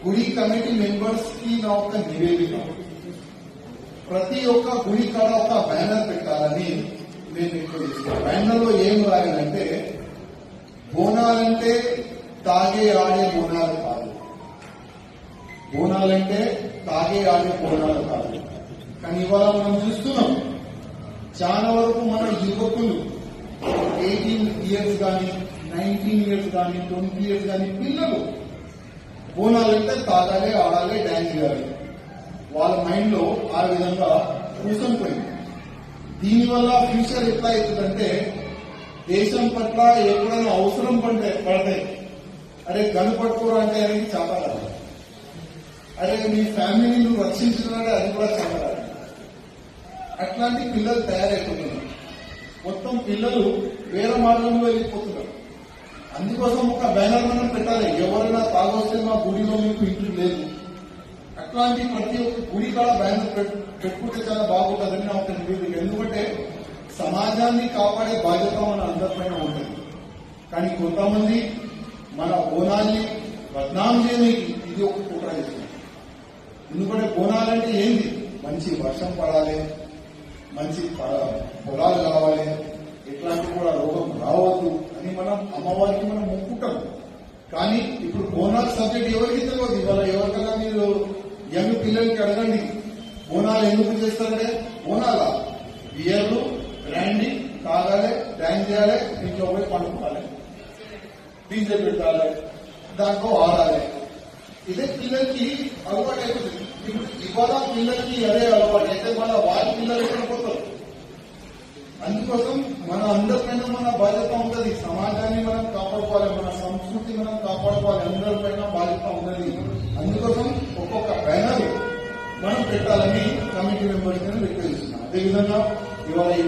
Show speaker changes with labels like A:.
A: గుడి committee members కి నా ఒక నివేదిక, ప్రతి ఒక్క గుడి కాడ ఒక బ్యానర్ పెట్టాలని నేను రిక్వెస్ట్ చేస్తున్నాను. బ్యానర్ లో ఏం రాయాలంటే, బోనాలంటే తాగే ఆడే బోనాలు కాదు, బోనాలంటే తాగే ఆడే బోనాలు కాదు. కానీ ఇవాళ మనం చూస్తున్నాం, చాలా వరకు మన యువకులు 18 years కానీ 19 years కానీ 20 years కానీ పిల్లలు బోనాలంటే తాగాలి, ఆడాలి, డాన్స్ చేయాలి. వాళ్ళ మైండ్ లో ఆ విధంగా కూర్చొనిపోయింది. దీనివల్ల ఫ్యూచర్ ఎట్లా అవుతుందంటే, దేశం పట్ల ఎప్పుడైనా అవసరం పడితే అరే గను పట్టుకోరంటే అనేది చెప్పరాదు, అరే మీ ఫ్యామిలీని నువ్వు రక్షించాలంటే అది కూడా చెప్పరాదు. అట్లాంటి పిల్లలు తయారైపోతున్నారు. మొత్తం పిల్లలు వేరే మార్గంలో వెళ్ళిపోతున్నారు. అందుకోసం ఒక బ్యానర్ మనం పెట్టాలి, ఎవరైనా తాగొస్తే మా గుడిలో మీకు ఇంట్లో లేదు. అట్లాంటి ప్రతి ఒక్క గుడి కూడా బ్యానర్ పెట్టుకుంటే చాలా బాగుంటుందని నా ఒక నివేదిక. ఎందుకంటే సమాజాన్ని కాపాడే బాధ్యత మన అందరిపైన ఉంటుంది. కానీ కొంతమంది మన బోనాల్ని బద్నాం చేయడానికి ఇది ఒక కుట్ర చేస్తుంది. ఎందుకంటే బోనాలంటే ఏంది, మంచి వర్షం పడాలి, మంచి పొలాలు కావాలి, ఇట్లాంటి కూడా రోగం రావద్దు అని మనం అమ్మవారికి మనం మొక్కుంటాం. కానీ ఇప్పుడు బోనాల్ సబ్జెక్ట్ ఎవరికి తెలియదు. ఇవాళ ఎవరికైనా మీరు యంగ్ పిల్లలకి అడగండి, బోనాలు ఎందుకు చేస్తారంటే, బోనాల బియర్లు బ్రాండీ తాగాలి, డ్యాన్స్ చేయాలి, ఇంట్లో పోయి పండుకోవాలి, డీజే పెట్టాలి, దాంట్లో ఆడాలి. ఇదే పిల్లలకి అలవాటు అయిపోతుంది. ఇప్పుడు ఇవాళ పిల్లలకి అదే అలవాటు అయితే మన వారి పిల్లలు ఎక్కడ పోతారు. అందుకోసం మన అందరిపైన మన బాధ్యత ఉంటుంది. సమాజాన్ని మనం కాపాడుకోవాలి, మన సంస్కృతి మనం కాపాడుకోవాలి, అందరిపైన బాధ్యత ఉన్నది. అందుకోసం ఒక్కొక్క బ్యానర్ మనం పెట్టాలని కమిటీ మెంబర్స్ రిక్వెస్ట్ చేస్తున్నాం. అదేవిధంగా ఇవాళ ఈ